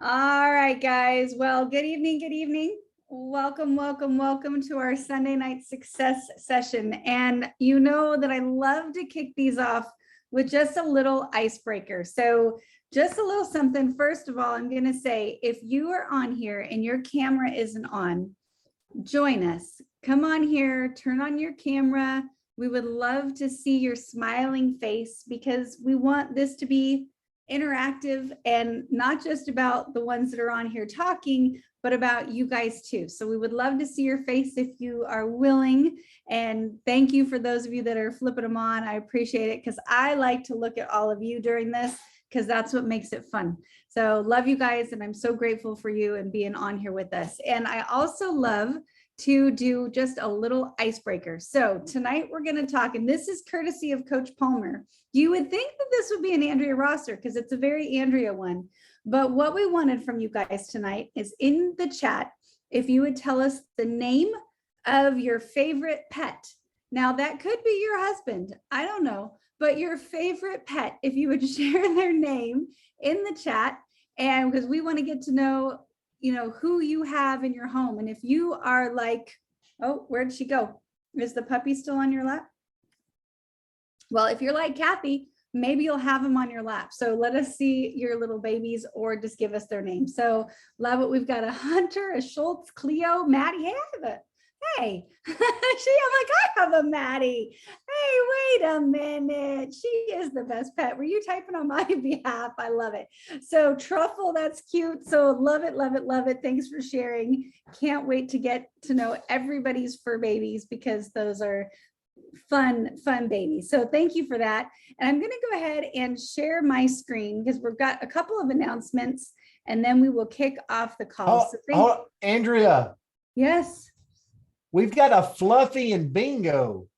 All right, guys. Well, good evening. Good evening. Welcome, welcome, welcome to our Sunday night success session. And you know that I love to kick these off with just a little icebreaker. So just a little something. First of all, I'm going to say, if you are on here and your camera isn't on, join us. Come on here, turn on your camera. We would love to see your smiling face because we want this to be interactive and not just about the ones that are on here talking, but about you guys too. So we would love to see your face if you are willing. And thank you for those of you that are flipping them on. I appreciate it because I like to look at all of you during this because that's what makes it fun. So love you guys. And I'm so grateful for you and being on here with us. And I also love to do just a little icebreaker. So tonight we're going to talk, and this is courtesy of Coach Palmer. You would think that this would be an Andrea roster because it's a very Andrea one. But what we wanted from you guys tonight is in the chat, if you would tell us the name of your favorite pet. Now that could be your husband, I don't know, but your favorite pet, if you would share their name in the chat. And because we want to get to know, you know, who you have in your home. And if you are like, oh, where'd she go? Is the puppy still on your lap? Well, if you're like Kathy, maybe you'll have them on your lap. So let us see your little babies or just give us their name. So love it. We've got a Hunter, a Schultz, Cleo, Maddie. Hey, I'm like, I have a Maddie. Hey, wait a minute. She is the best pet. Were you typing on my behalf? I love it. So Truffle, that's cute. So love it, love it, love it. Thanks for sharing. Can't wait to get to know everybody's fur babies because those are fun babies. So thank you for that. And I'm going to go ahead and share my screen because we've got a couple of announcements and then we will kick off the call. Andrea. Yes. We've got a Fluffy and Bingo.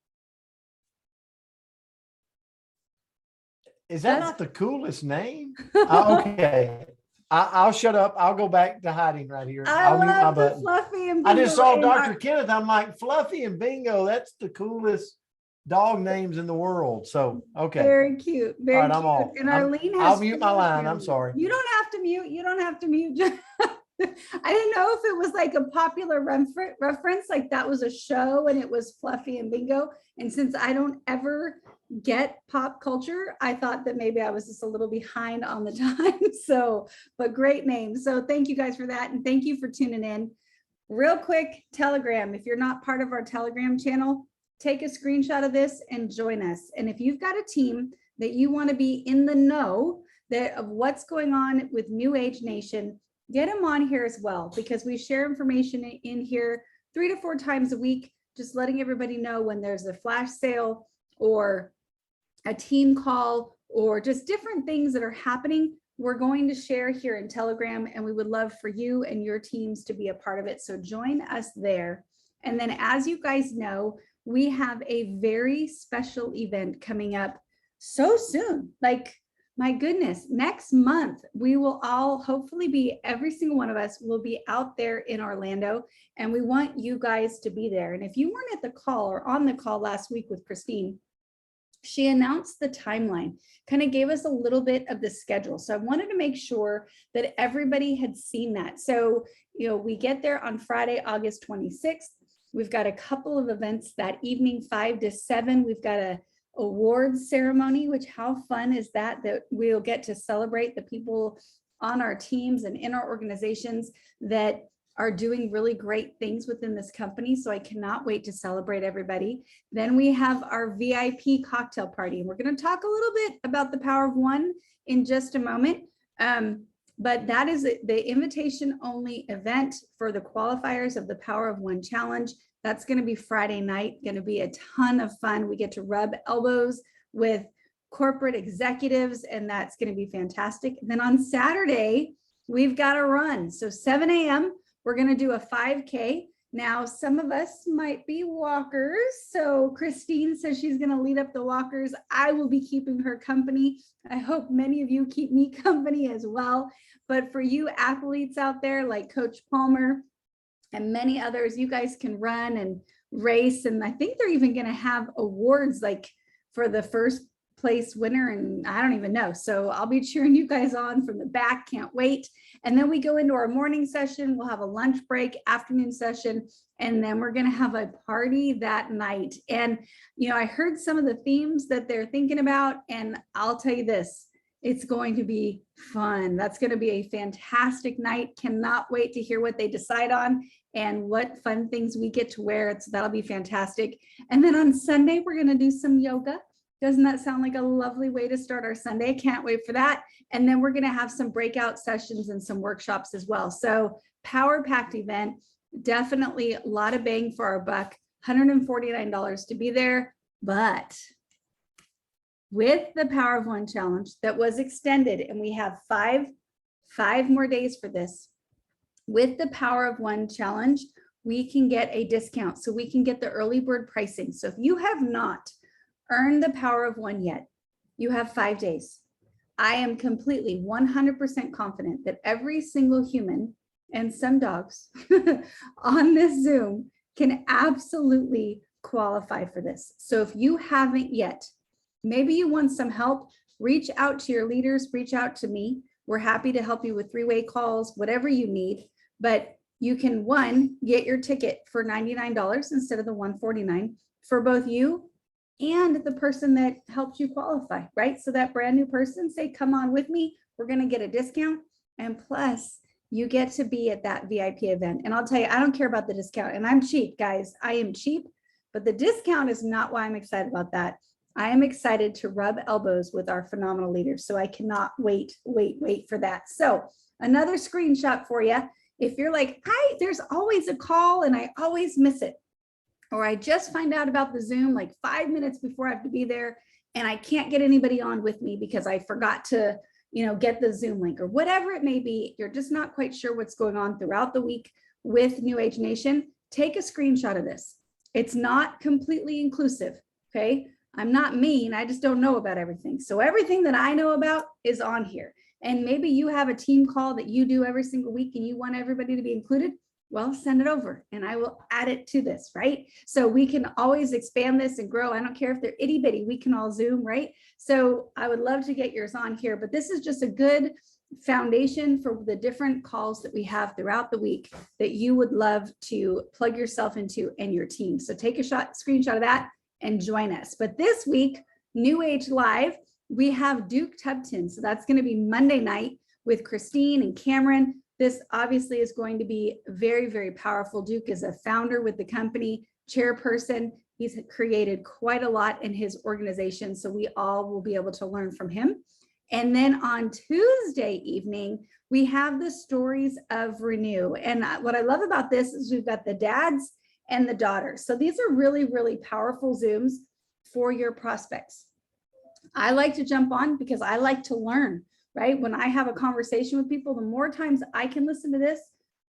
Is that not the coolest name? Okay. I'll shut up. I'll go back to hiding right here. I'll mute my button. Fluffy and Bingo. I just saw Dr. Kenneth. I'm like, Fluffy and Bingo. That's the coolest dog names in the world. So, okay. Very cute. Very all right, cute. I'm off. And Arlene has I'll mute my line. I'm sorry. You don't have to mute. You don't have to mute. I didn't know if it was like a popular reference, like that was a show and it was Fluffy and Bingo. And since I don't ever get pop culture, I thought that maybe I was just a little behind on the time. So, but great name. So thank you guys for that. And thank you for tuning in. Real quick, Telegram. If you're not part of our Telegram channel, take a screenshot of this and join us. And if you've got a team that you want to be in the know of what's going on with New Age Nation, get them on here as well, because we share information in here 3 to 4 times a week, just letting everybody know when there's a flash sale or a team call or just different things that are happening. We're going to share here in Telegram, and we would love for you and your teams to be a part of it. So join us there. And then as you guys know, we have a very special event coming up so soon. Like, my goodness, next month, we will all hopefully be, every single one of us will be out there in Orlando, and we want you guys to be there. And if you weren't at the call or on the call last week with Christine, she announced the timeline, kind of gave us a little bit of the schedule. So I wanted to make sure that everybody had seen that. So, you know, we get there on Friday, August 26th. We've got a couple of events that evening, 5 to 7. We've got a awards ceremony, which how fun is that we'll get to celebrate the people on our teams and in our organizations that are doing really great things within this company. So I cannot wait to celebrate everybody. Then we have our VIP cocktail party, and we're going to talk a little bit about the Power of One in just a moment. But that is the invitation only event for the qualifiers of the Power of One Challenge. That's going to be Friday night, going to be a ton of fun. We get to rub elbows with corporate executives, and that's going to be fantastic. And then on Saturday, we've got a run. So 7 a.m., we're going to do a 5K. Now, some of us might be walkers. So Christine says she's going to lead up the walkers. I will be keeping her company. I hope many of you keep me company as well. But for you athletes out there like Coach Palmer and many others, you guys can run and race. And I think they're even going to have awards like for the first place winner, and I don't even know. So I'll be cheering you guys on from the back. Can't wait. And then we go into our morning session. We'll have a lunch break, afternoon session, and then we're going to have a party that night. And, you know, I heard some of the themes that they're thinking about, and I'll tell you this, it's going to be fun. That's going to be a fantastic night. Cannot wait to hear what they decide on and what fun things we get to wear. So that'll be fantastic. And then on Sunday, we're going to do some yoga. Doesn't that sound like a lovely way to start our Sunday? Can't wait for that. And then we're going to have some breakout sessions and some workshops as well. So power-packed event, definitely a lot of bang for our buck, $149 to be there. But with the Power of One challenge that was extended, and we have five more days for this, with the Power of One challenge, we can get a discount. So we can get the early bird pricing. So if you have not earned the Power of One yet, you have 5 days. I am completely 100% confident that every single human and some dogs on this Zoom can absolutely qualify for this. So if you haven't yet, maybe you want some help, reach out to your leaders, reach out to me. We're happy to help you with three-way calls, whatever you need. But you can, one, get your ticket for $99 instead of the $149 for both you and the person that helped you qualify, right? So that brand new person, say, come on with me, we're going to get a discount. And plus, you get to be at that VIP event. And I'll tell you, I don't care about the discount. And I'm cheap, guys. I am cheap, but the discount is not why I'm excited about that. I am excited to rub elbows with our phenomenal leaders. So I cannot wait for that. So another screenshot for you. If you're like, there's always a call and I always miss it, or I just find out about the Zoom like 5 minutes before I have to be there and I can't get anybody on with me because I forgot to, get the Zoom link, or whatever it may be, you're just not quite sure what's going on throughout the week with New Age Nation, take a screenshot of this. It's not completely inclusive, okay? I'm not mean, I just don't know about everything. So everything that I know about is on here. And maybe you have a team call that you do every single week and you want everybody to be included. Well, send it over and I will add it to this, right? So we can always expand this and grow. I don't care if they're itty bitty, we can all Zoom, right? So I would love to get yours on here, but this is just a good foundation for the different calls that we have throughout the week that you would love to plug yourself into and your team. So take a screenshot of that and join us. But this week, New Age Live, we have Duke Tubton. So that's going to be Monday night with Christine and Cameron. This obviously is going to be very, very powerful. Duke is a founder with the company, chairperson. He's created quite a lot in his organization. So we all will be able to learn from him. And then on Tuesday evening, we have the stories of Renew. And what I love about this is we've got the dads and the daughters. So these are really, really powerful Zooms for your prospects. I like to jump on because I like to learn, right? When I have a conversation with people, the more times I can listen to this,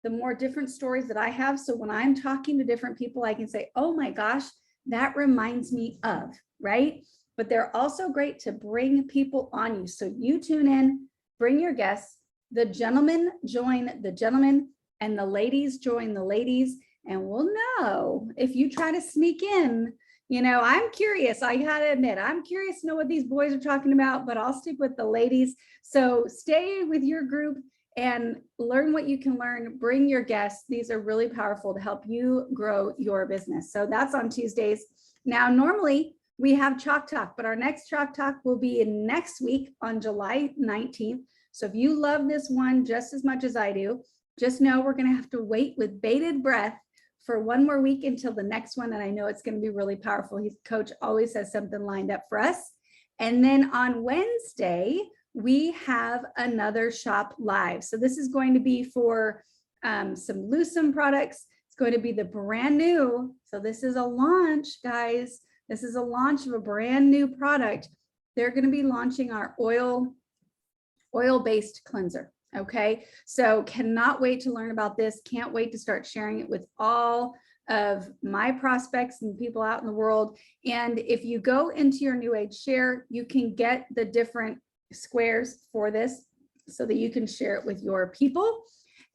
the more different stories that I have. So when I'm talking to different people, I can say, oh my gosh, that reminds me of, right? But they're also great to bring people on you. So you tune in, bring your guests, the gentlemen join the gentlemen and the ladies join the ladies. And we'll know if you try to sneak in. I'm curious. I gotta admit, I'm curious to know what these boys are talking about, but I'll stick with the ladies. So stay with your group and learn what you can learn. Bring your guests. These are really powerful to help you grow your business. So that's on Tuesdays. Now, normally we have Chalk Talk, but our next Chalk Talk will be in next week on July 19th. So if you love this one just as much as I do, just know we're going to have to wait with bated breath for one more week until the next one. And I know it's going to be really powerful. Coach always has something lined up for us. And then on Wednesday, we have another shop live. So this is going to be for some Lucem products. It's going to be the brand new. So this is a launch, guys. This is a launch of a brand new product. They're going to be launching our oil-based cleanser. Okay, so cannot wait to learn about this. Can't wait to start sharing it with all of my prospects and people out in the world. And if you go into your New Age Share, you can get the different squares for this so that you can share it with your people.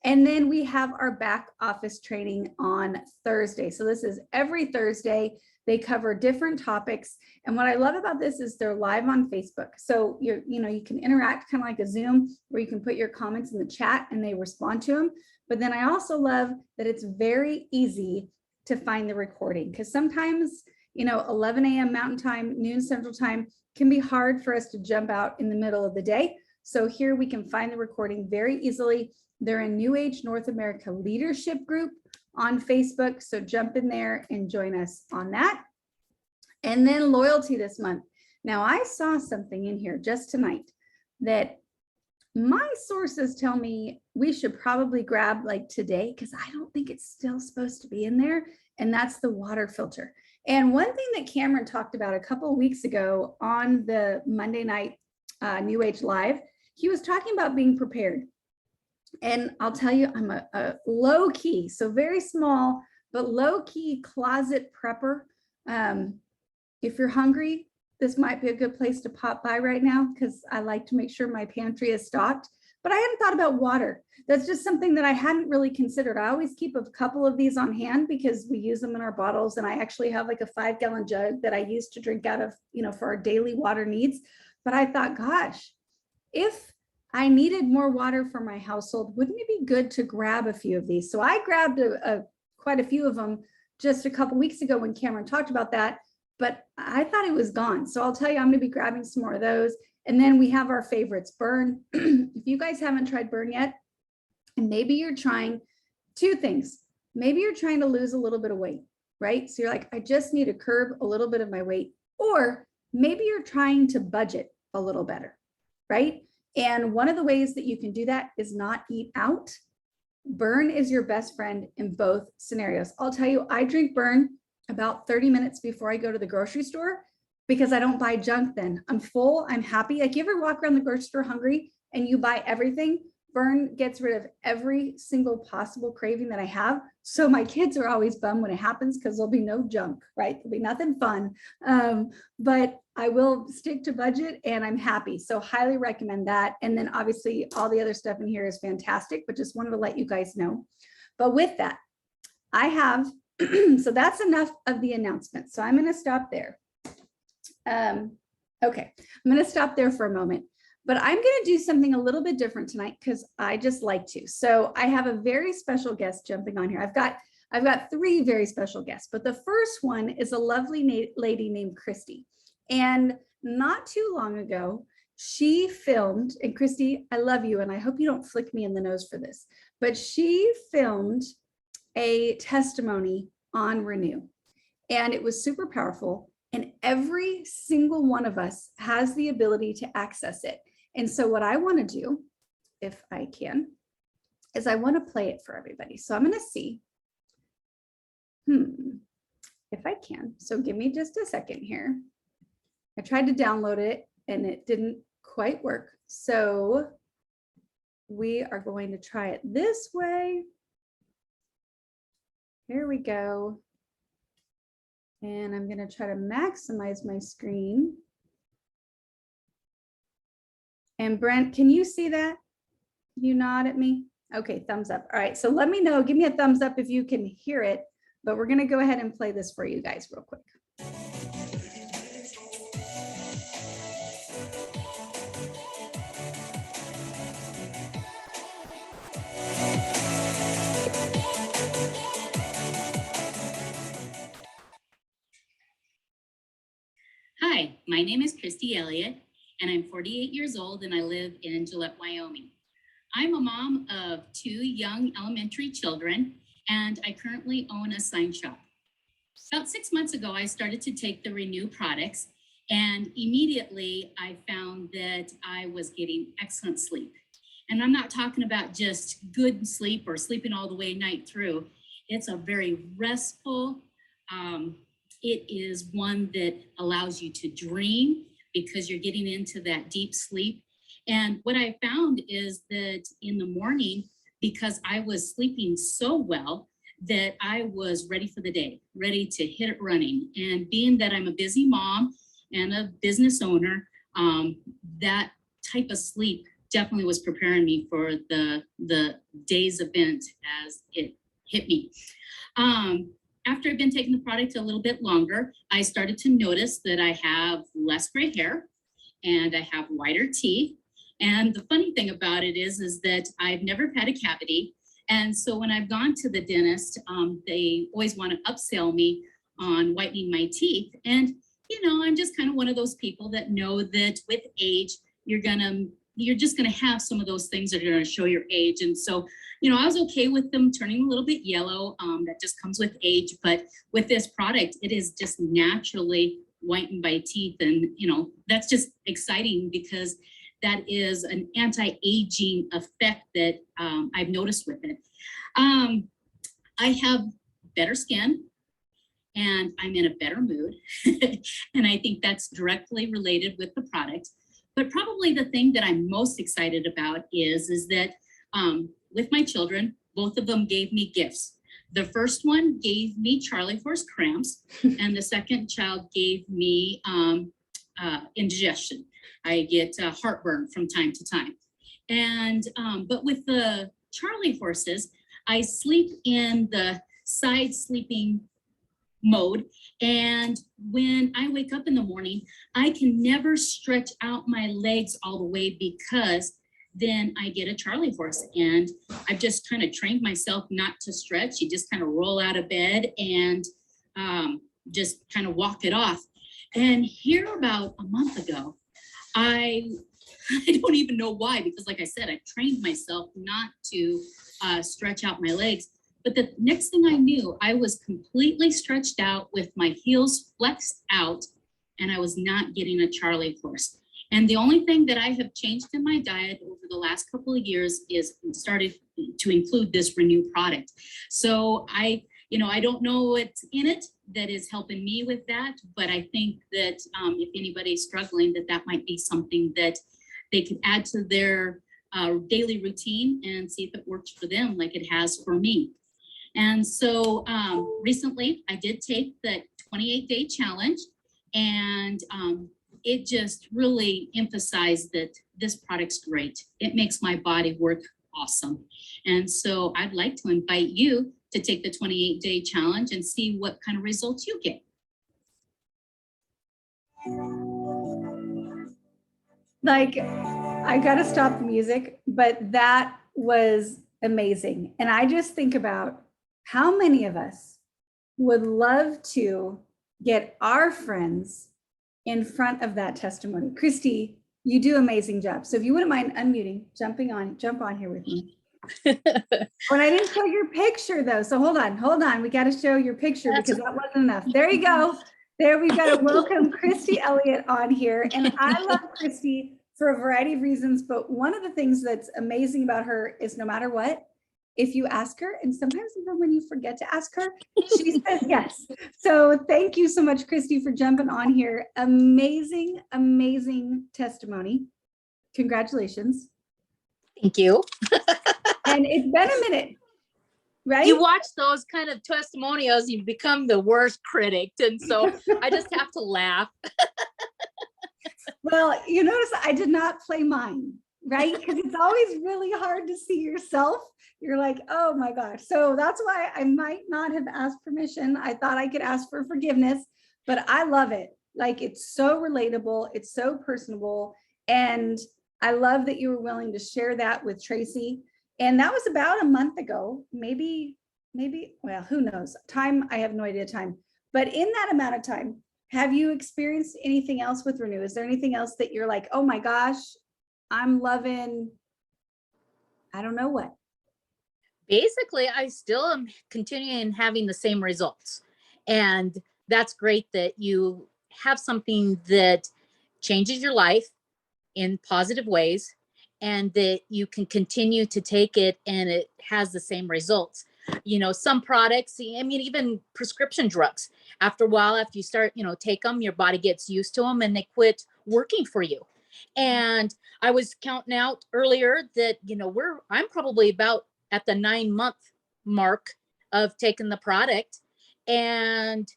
And then we have our back office training on Thursday. So this is every Thursday. They cover different topics. And what I love about this is they're live on Facebook. So you can interact kind of like a Zoom where you can put your comments in the chat and they respond to them. But then I also love that it's very easy to find the recording, because sometimes, 11 a.m. Mountain Time, noon Central Time can be hard for us to jump out in the middle of the day. So here we can find the recording very easily. They're in New Age North America Leadership Group on Facebook. So jump in there and join us on that. And then loyalty this month. Now I saw something in here just tonight that my sources tell me we should probably grab like today, because I don't think it's still supposed to be in there. And that's the water filter. And one thing that Cameron talked about a couple of weeks ago on the Monday night New Age Live, he was talking about being prepared. And I'll tell you, I'm a low key, so very small, but low key closet prepper. If you're hungry, this might be a good place to pop by right now, because I like to make sure my pantry is stocked. But I hadn't thought about water. That's just something that I hadn't really considered. I always keep a couple of these on hand because we use them in our bottles. And I actually have like a 5-gallon jug that I use to drink out of, for our daily water needs. But I thought, gosh, if I needed more water for my household, wouldn't it be good to grab a few of these? So I grabbed quite a few of them just a couple weeks ago when Cameron talked about that, but I thought it was gone. So I'll tell you, I'm going to be grabbing some more of those. And then we have our favorites, Burn. If you guys haven't tried Burn yet, and maybe you're trying two things. Maybe you're trying to lose a little bit of weight, right? So you're like, I just need to curb a little bit of my weight. Or maybe you're trying to budget a little better, right? And one of the ways that you can do that is not eat out. Burn is your best friend in both scenarios. I'll tell you, I drink Burn about 30 minutes before I go to the grocery store, because I don't buy junk then. I'm full, I'm happy. Like, you ever walk around the grocery store hungry and you buy everything? Burn gets rid of every single possible craving that I have. So my kids are always bummed when it happens, because there'll be no junk, right? There'll be nothing fun. But I will stick to budget and I'm happy. So highly recommend that. And then obviously all the other stuff in here is fantastic, but just wanted to let you guys know. But with that, I have, so that's enough of the announcement. So I'm going to stop there. Okay, I'm going to stop there for a moment. But I'm going to do something a little bit different tonight, because I just like to. So I have a very special guest jumping on here. I've got 3 very special guests, but the first one is a lovely lady named Christie. And not too long ago, she filmed, and Christie, I love you, and I hope you don't flick me in the nose for this, but she filmed a testimony on Renew. And it was super powerful. And every single one of us has the ability to access it. And so what I want to do, if I can, is I want to play it for everybody. So I'm going to see if I can. So give me just a second here. I tried to download it and it didn't quite work. So we are going to try it this way. Here we go. And I'm going to try to maximize my screen. And Brent, can you see that? You nod at me? Okay, thumbs up. All right, so let me know. Give me a thumbs up if you can hear it. But we're going to go ahead and play this for you guys real quick. Hi, my name is Christie Elliott, and I'm 48 years old, and I live in Gillette, Wyoming. I'm a mom of 2 young elementary children, and I currently own a sign shop. About 6 months ago, I started to take the Renew products, and immediately I found that I was getting excellent sleep. And I'm not talking about just good sleep or sleeping all the way night through. It's a very restful, it is one that allows you to dream because you're getting into that deep sleep. And what I found is that in the morning, because I was sleeping so well, that I was ready for the day, ready to hit it running. And being that I'm a busy mom and a business owner, that type of sleep definitely was preparing me for the day's event as it hit me. after I've been taking the product a little bit longer, I started to notice that I have less gray hair and I have whiter teeth. And the funny thing about it is that I've never had a cavity. And so when I've gone to the dentist, they always want to upsell me on whitening my teeth. And, I'm just kind of one of those people that know that with age, you're just going to have some of those things that are going to show your age. And so, I was okay with them turning a little bit yellow. That just comes with age. But with this product, it is just naturally whitened by teeth. And, that's just exciting because that is an anti-aging effect that I've noticed with it. I have better skin and I'm in a better mood. And I think that's directly related with the product. But probably the thing that I'm most excited about is that with my children, both of them gave me gifts. The first one gave me Charlie horse cramps, and the second child gave me indigestion. I get heartburn from time to time. And but with the Charlie horses, I sleep in the side sleeping mode. And when I wake up in the morning, I can never stretch out my legs all the way because then I get a Charlie horse. And I've just kind of trained myself not to stretch. You just kind of roll out of bed and just kind of walk it off. And here about a month ago, I don't even know why, because like I said, I trained myself not to stretch out my legs. But the next thing I knew, I was completely stretched out with my heels flexed out, and I was not getting a Charlie horse. And the only thing that I have changed in my diet over the last couple of years is started to include this Renew product. So I don't know what's in it that is helping me with that, but I think that if anybody's struggling, that might be something that they could add to their daily routine and see if it works for them like it has for me. And so recently I did take the 28-day challenge, and it just really emphasized that this product's great. It makes my body work awesome. And so I'd like to invite you to take the 28-day challenge and see what kind of results you get. Like, I gotta stop the music, but that was amazing. And I just think about how many of us would love to get our friends in front of that testimony. Christie, you do an amazing job. So if you wouldn't mind unmuting, jump on here with me. When I didn't show your picture though. So hold on. We got to show your picture because that wasn't enough. There you go. There we've got to welcome Christie Elliott on here. And I love Christie for a variety of reasons, but one of the things that's amazing about her is no matter what, if you ask her, and sometimes even when you forget to ask her, she says yes. So thank you so much, Christie, for jumping on here. Amazing, amazing testimony. Congratulations. Thank you. And it's been a minute, right? You watch those kind of testimonials, you become the worst critic. And so I just have to laugh. Well, you notice I did not play mine, right? Because it's always really hard to see yourself. You're like, oh my gosh. So that's why I might not have asked permission. I thought I could ask for forgiveness, but I love it. Like, it's so relatable. It's so personable. And I love that you were willing to share that with Tracy. And that was about a month ago, maybe, well, who knows? Time, I have no idea time. But in that amount of time, have you experienced anything else with Renew? Is there anything else that you're like, oh my gosh, I'm loving, I don't know what? Basically, I still am continuing having the same results. And that's great that you have something that changes your life in positive ways and that you can continue to take it and it has the same results. Some products, I mean, even prescription drugs, after a while, after you start, take them, your body gets used to them and they quit working for you. And I was counting out earlier that, I'm probably about at the 9-month mark of taking the product, and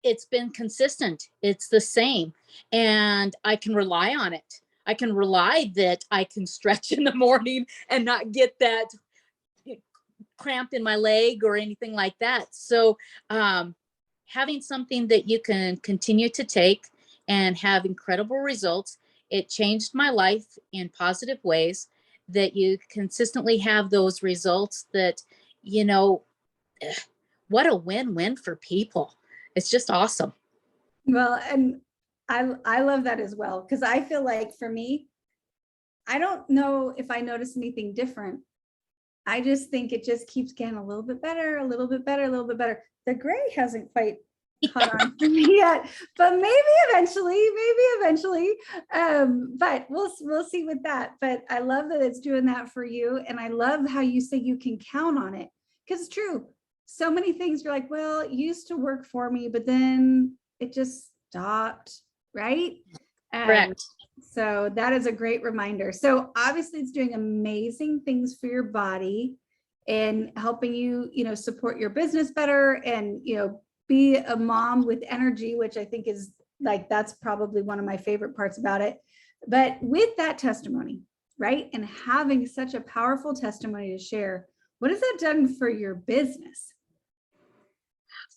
it's been consistent. It's the same. And I can rely on it. I can rely that I can stretch in the morning and not get that cramp in my leg or anything like that. So having something that you can continue to take and have incredible results, it changed my life in positive ways, that you consistently have those results that, you know, what a win-win for people. It's just awesome. Well, and I love that as well, because I feel like for me, I don't know if I notice anything different. I just think it just keeps getting a little bit better, a little bit better, a little bit better. The gray hasn't quite caught on for me yet, but maybe eventually, but we'll see with that. But I love that it's doing that for you. And I love how you say you can count on it, because it's true. So many things you're like, well, it used to work for me, but then it just stopped, right? Correct. So that is a great reminder. So obviously it's doing amazing things for your body and helping you, you know, support your business better and, you know, be a mom with energy, which I think is like, that's probably one of my favorite parts about it. But with that testimony, right? And having such a powerful testimony to share, what has that done for your business?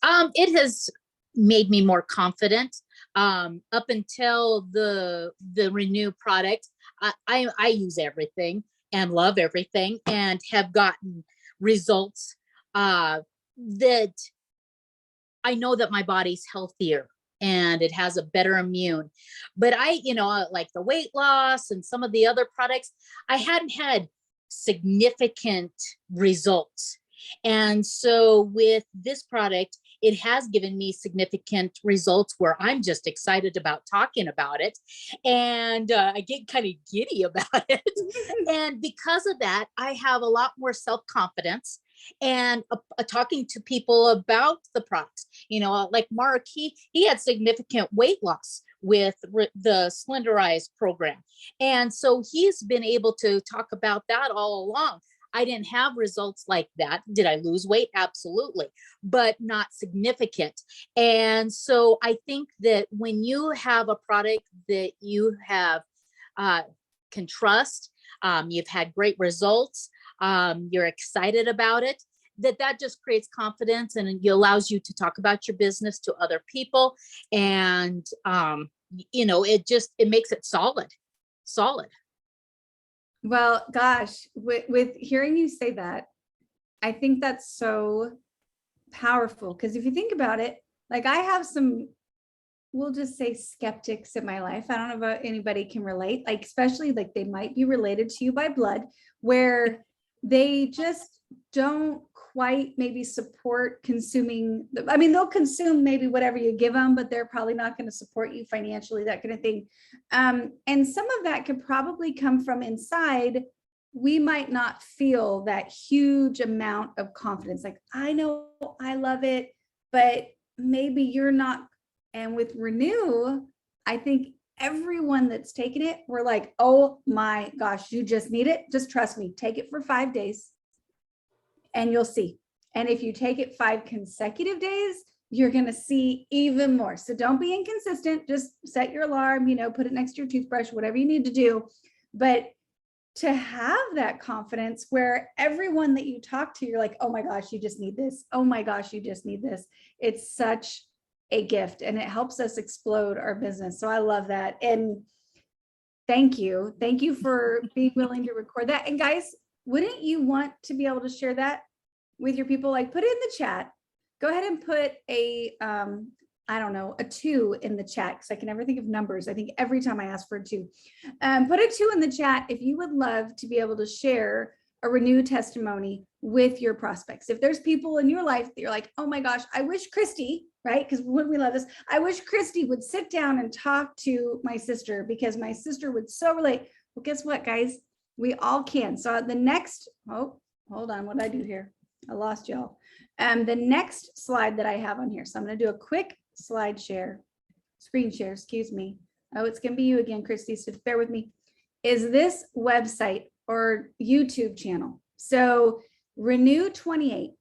It has made me more confident. Up until the Renew product, I use everything and love everything and have gotten results that I know that my body's healthier and it has a better immune. But you know, like the weight loss and some of the other products, I hadn't had significant results. And so with this product, it has given me significant results where I'm just excited about talking about it. And I get kind of giddy about it. And because of that, I have a lot more self-confidence and talking to people about the products. You know, like Mark, he had significant weight loss with the Slenderize program. And so he's been able to talk about that all along. I didn't have results like that. Did I lose weight? Absolutely, but not significant. And so I think that when you have a product that you have can trust, you've had great results, you're excited about it, that just creates confidence and it allows you to talk about your business to other people. And, you know, it makes it solid. Well, gosh, with hearing you say that, I think that's so powerful. Because if you think about it, like I have some, we'll just say skeptics in my life. I don't know if anybody can relate, like, especially like they might be related to you by blood, where they just don't quite maybe support consuming. I mean, they'll consume maybe whatever you give them, but they're probably not going to support you financially, that kind of thing. And some of that could probably come from inside. We might not feel that huge amount of confidence. Like, I know I love it, but maybe you're not. And with Renew, I think everyone that's taken it, we're like, oh my gosh, you just need it. Just trust me, take it for 5 days and you'll see. And if you take it 5 consecutive days, you're going to see even more. So don't be inconsistent. Just set your alarm, you know, put it next to your toothbrush, whatever you need to do. But to have that confidence where everyone that you talk to, you're like, oh my gosh, you just need this. Oh my gosh, you just need this. It's such a gift and it helps us explode our business. So I love that. And thank you. Thank you for being willing to record that. And guys, wouldn't you want to be able to share that with your people? Like, put it in the chat. Go ahead and put a, I don't know, a 2 in the chat, because I can never think of numbers. I think every time I ask for a 2, put a 2 in the chat if you would love to be able to share a Renew testimony with your prospects. If there's people in your life that you're like, oh my gosh, I wish Christie, right? Because when we love this, I wish Christie would sit down and talk to my sister because my sister would so relate. Well, guess what, guys? We all can. So the next, oh, hold on, what did I do here? I lost y'all. The next slide that I have on here. So I'm going to do a quick slide share, screen share, excuse me. Oh, it's going to be you again, Christie, so bear with me. Is this website or YouTube channel. So Renew 28,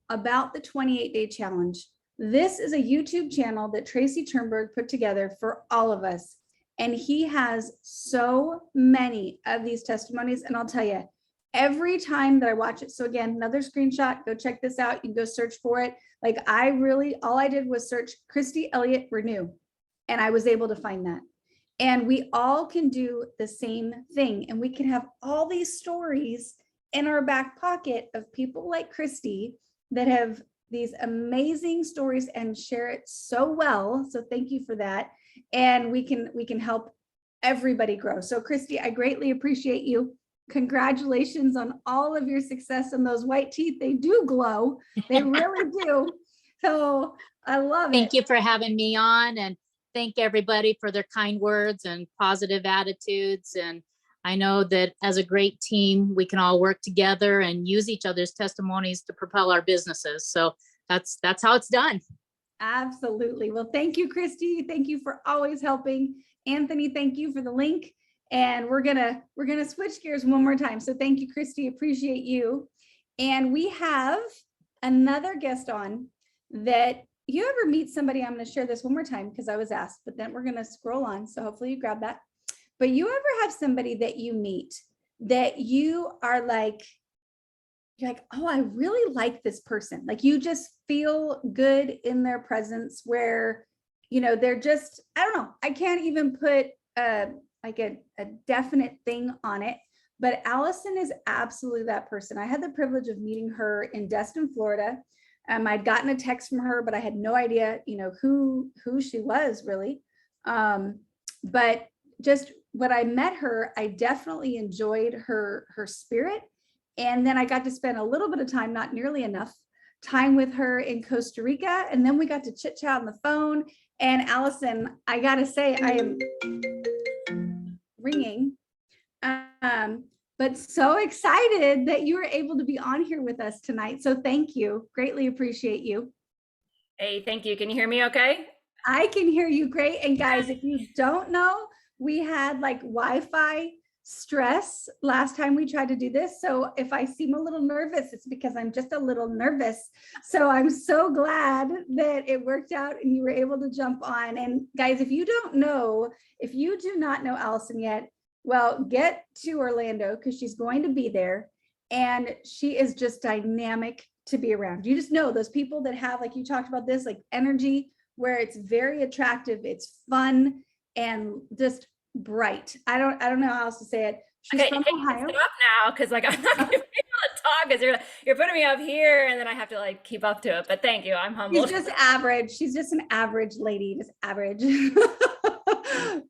about the 28-day challenge. This is a YouTube channel that Tracy Turnberg put together for all of us. And he has so many of these testimonies. And I'll tell you, every time that I watch it. So again, another screenshot, go check this out. You can go search for it. Like all I did was search Christie Elliott Renew, and I was able to find that. And we all can do the same thing. And we can have all these stories in our back pocket of people like Christie that have these amazing stories and share it so well. So thank you for that. And we can help everybody grow. So Christie, I greatly appreciate you. Congratulations on all of your success, and those white teeth, they do glow. They really do. So I love it. Thank you for having me on, and thank everybody for their kind words and positive attitudes. And I know that as a great team, we can all work together and use each other's testimonies to propel our businesses. So that's how it's done. Absolutely. Well, thank you, Christie. Thank you for always helping. Anthony, thank you for the link. And we're gonna switch gears one more time. So thank you, Christie. Appreciate you. And we have another guest on that. You ever meet somebody, I'm going to share this one more time because I was asked, but then we're going to scroll on. So hopefully you grab that. But you ever have somebody that you meet that you are like, you're like, oh, I really like this person. Like you just feel good in their presence where, they're just, I don't know. I can't even put like a definite thing on it, but Alison is absolutely that person. I had the privilege of meeting her in Destin, Florida. I'd gotten a text from her, but I had no idea, who she was really. But just when I met her, I definitely enjoyed her spirit. And then I got to spend a little bit of time, not nearly enough time with her in Costa Rica. And then we got to chit chat on the phone. And Alison, I got to say, I am ringing. But so excited that you were able to be on here with us tonight. So thank you. Greatly appreciate you. Hey, thank you. Can you hear me okay? I can hear you great. And guys, if you don't know, we had like Wi-Fi stress last time we tried to do this. So if I seem a little nervous, it's because I'm just a little nervous. So I'm so glad that it worked out and you were able to jump on. And guys, if you do not know Alison yet, well, get to Orlando because she's going to be there. And she is just dynamic to be around. You just know those people that have, like you talked about this, like energy where it's very attractive, it's fun, and just bright. I don't know how else to say it. She's okay, from Ohio. Stop now, because like I'm not gonna be able to talk because you're putting me up here, and then I have to like keep up to it. But thank you, I'm humbled. She's just average. She's just an average lady, just average.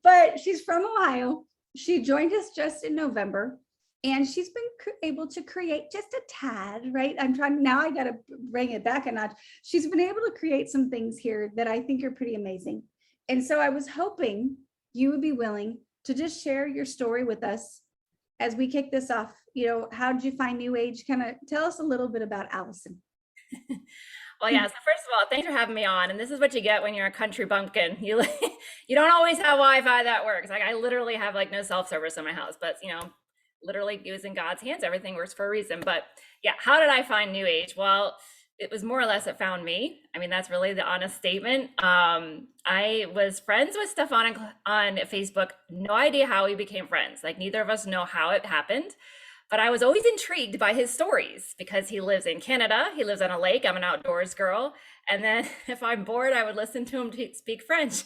But she's from Ohio. She joined us just in November, and she's been able to create just a tad, right? Now I got to bring it back a notch. She's been able to create some things here that I think are pretty amazing. And so I was hoping you would be willing to just share your story with us as we kick this off. How did you find New Age? Kind of tell us a little bit about Alison. Well, yeah. So first of all, thanks for having me on. And this is what you get when you're a country bumpkin. You don't always have Wi-Fi that works. Like I literally have like no self-service in my house, but literally using God's hands, everything works for a reason. But yeah, how did I find New Age? Well, it was more or less it found me. I mean, that's really the honest statement. I was friends with Stefan on Facebook. No idea how we became friends. Like neither of us know how it happened. But I was always intrigued by his stories because he lives in Canada. He lives on a lake. I'm an outdoors girl. And then if I'm bored, I would listen to him speak French. So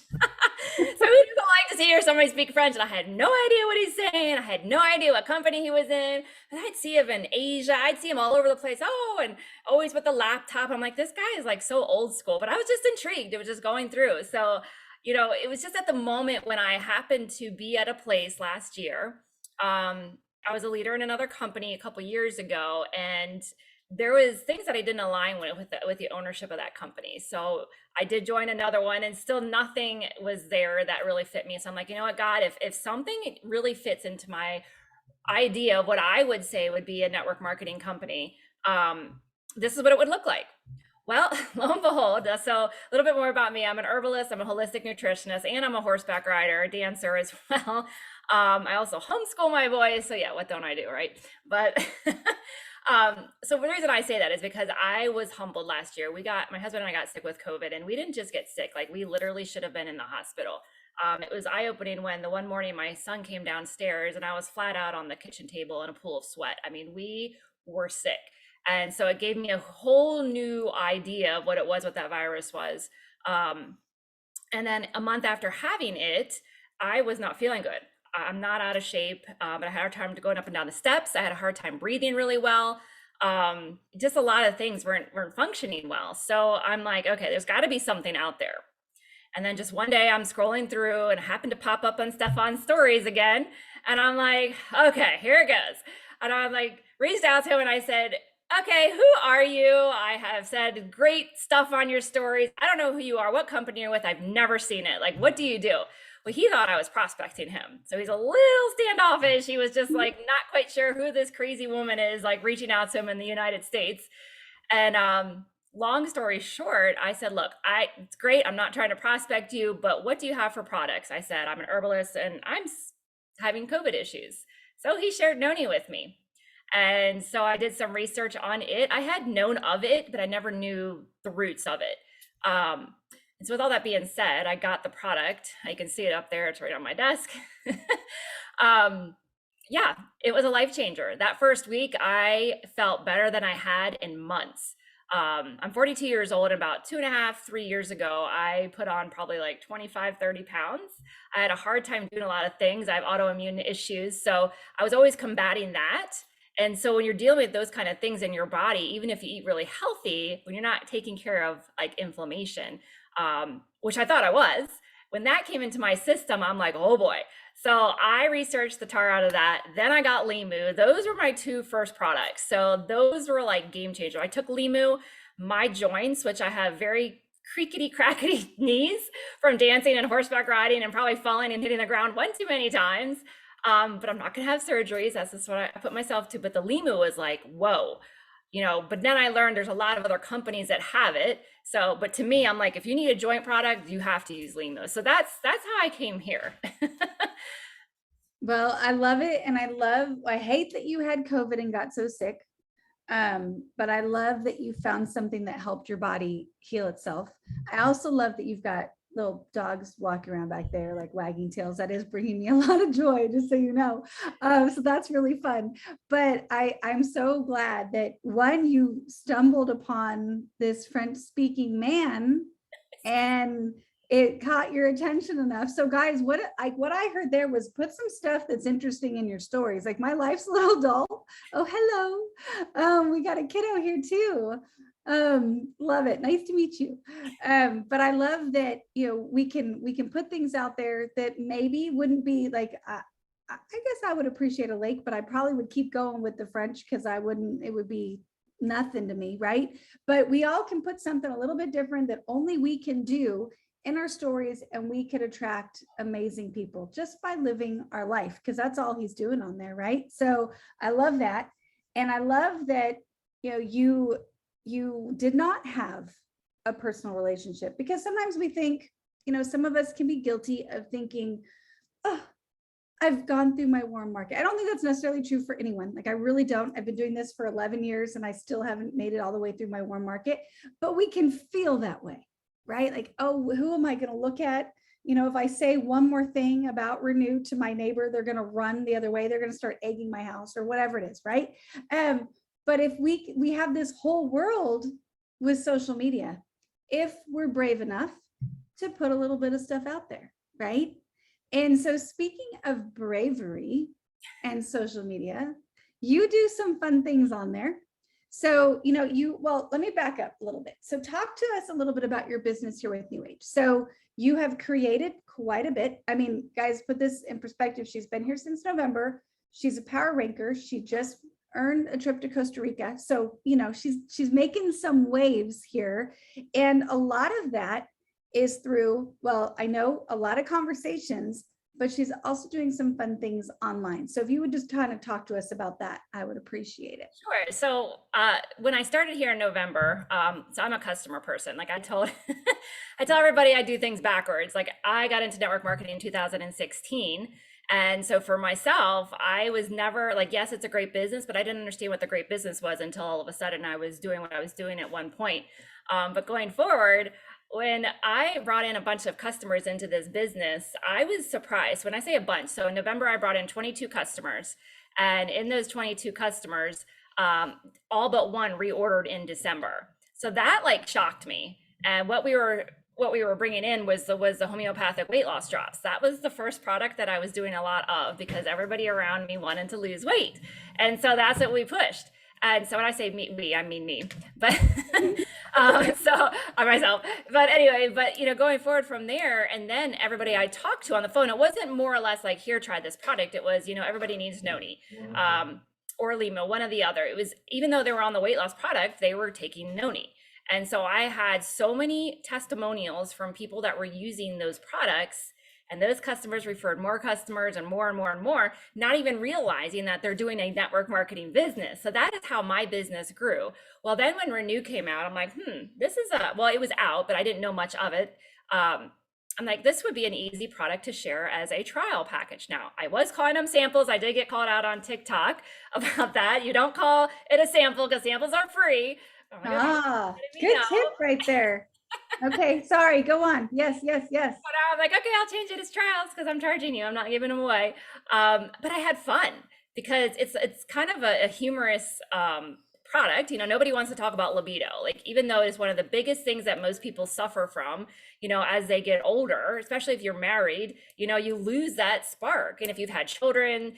who doesn't like to hear somebody speak French? And I had no idea what he's saying. I had no idea what company he was in. And I'd see him in Asia. I'd see him all over the place. Oh, and always with the laptop. I'm like, this guy is like so old school. But I was just intrigued. It was just going through. So, it was just at the moment when I happened to be at a place last year. I was a leader in another company a couple years ago, and there was things that I didn't align with the ownership of that company. So I did join another one, and still nothing was there that really fit me. So I'm like, you know what, God, if something really fits into my idea of what I would say would be a network marketing company, this is what it would look like. Well, lo and behold, so a little bit more about me. I'm an herbalist, I'm a holistic nutritionist, and I'm a horseback rider, a dancer as well. I also homeschool my boys. So yeah, what don't I do, right? But so the reason I say that is because I was humbled last year. My husband and I got sick with COVID, and we didn't just get sick. Like we literally should have been in the hospital. It was eye-opening when the one morning my son came downstairs and I was flat out on the kitchen table in a pool of sweat. I mean, we were sick. And so it gave me a whole new idea of what it was, what that virus was. And then a month after having it, I was not feeling good. I'm not out of shape, but I had a hard time going up and down the steps. I had a hard time breathing really well. Just a lot of things weren't functioning well. So I'm like, okay, there's got to be something out there. And then just one day I'm scrolling through and happened to pop up on Stefan's stories again. And I'm like, okay, here it goes. And I like reached out to him and I said, okay, who are you? I have said great stuff on your stories. I don't know who you are, what company you're with. I've never seen it. Like, what do you do? Well, he thought I was prospecting him. So he's a little standoffish. He was just like not quite sure who this crazy woman is, like reaching out to him in the United States. And long story short, I said, look, it's great. I'm not trying to prospect you, but what do you have for products? I said, I'm an herbalist and I'm having COVID issues. So he shared Noni with me. And so I did some research on it. I had known of it, but I never knew the roots of it. And so with all that being said, I got the product. You can see it up there. It's right on my desk. Yeah, it was a life changer. That first week, I felt better than I had in months. I'm 42 years old. About 2.5, 3 years ago, I put on probably like 25, 30 pounds. I had a hard time doing a lot of things. I have autoimmune issues. So I was always combating that. And so when you're dealing with those kind of things in your body, even if you eat really healthy, when you're not taking care of like inflammation, which I thought I was, when that came into my system, I'm like, oh boy. So I researched the tar out of that. Then I got Limu. Those were my two first products. So those were like game changer. I took Limu, my joints, which I have very creakety crackety knees from dancing and horseback riding and probably falling and hitting the ground one too many times. But I'm not gonna have surgeries. That's just what I put myself to. But the Limu was like, whoa, but then I learned there's a lot of other companies that have it. So, but to me, I'm like, if you need a joint product, you have to use Limu. So that's how I came here. Well, I love it. And I hate that you had COVID and got so sick. But I love that you found something that helped your body heal itself. I also love that you've got little dogs walking around back there, like wagging tails. That is bringing me a lot of joy, just so you know. So that's really fun. But I'm so glad that you stumbled upon this French-speaking man and it caught your attention enough. So guys, what I heard there was put some stuff that's interesting in your stories. Like, my life's a little dull. Oh, hello. We got a kiddo here too. Love it. Nice to meet you. But I love that, we can put things out there that maybe wouldn't be like, I guess I would appreciate a lake, but I probably would keep going with the French because it would be nothing to me. Right. But we all can put something a little bit different that only we can do in our stories, and we could attract amazing people just by living our life, because that's all he's doing on there. Right. So I love that. And I love that, you did not have a personal relationship, because sometimes we think, some of us can be guilty of thinking, oh, I've gone through my warm market. I don't think that's necessarily true for anyone. Like, I really don't. I've been doing this for 11 years and I still haven't made it all the way through my warm market, but we can feel that way, right? Like, oh, who am I going to look at? If I say one more thing about Renew to my neighbor, they're going to run the other way. They're going to start egging my house or whatever it is, right? But if we have this whole world with social media, if we're brave enough to put a little bit of stuff out there, right? And so, speaking of bravery and social media, you do some fun things on there. So, let me back up a little bit. So talk to us a little bit about your business here with New Age. So you have created quite a bit. I mean, guys, put this in perspective. She's been here since November. She's a power ranker. She just earned a trip to Costa Rica. So, she's making some waves here. And a lot of that is through, I know a lot of conversations, but she's also doing some fun things online. So if you would just kind of talk to us about that, I would appreciate it. Sure. So when I started here in November, so I'm a customer person. Like, I tell everybody I do things backwards. Like, I got into network marketing in 2016. And so for myself, I was never like, yes, it's a great business, but I didn't understand what the great business was until all of a sudden I was doing what I was doing at one point. But going forward, when I brought in a bunch of customers into this business, I was surprised. When I say a bunch, so in November, I brought in 22 customers. And in those 22 customers, all but one reordered in December. So that like shocked me. And what we were bringing in was the homeopathic weight loss drops. That was the first product that I was doing a lot of because everybody around me wanted to lose weight. And so that's what we pushed. And so when I say me, I mean me, but so on myself. But anyway, going forward from there, and then everybody I talked to on the phone, it wasn't more or less like, here, try this product. It was, everybody needs Noni or Limo, one or the other. It was, even though they were on the weight loss product, they were taking Noni. And so I had so many testimonials from people that were using those products, and those customers referred more customers and more and more and more, not even realizing that they're doing a network marketing business. So that is how my business grew. Well, then when Renew came out, I'm like, this is it was out, but I didn't know much of it. I'm like, this would be an easy product to share as a trial package. Now, I was calling them samples. I did get called out on TikTok about that. You don't call it a sample because samples are free. Good tip right there. Okay, sorry, go on. Yes. But I'm like, okay, I'll change it as trials because I'm charging you. I'm not giving them away. But I had fun because it's kind of a humorous product. Nobody wants to talk about libido. Like, even though it's one of the biggest things that most people suffer from, as they get older, especially if you're married, you lose that spark. And if you've had children,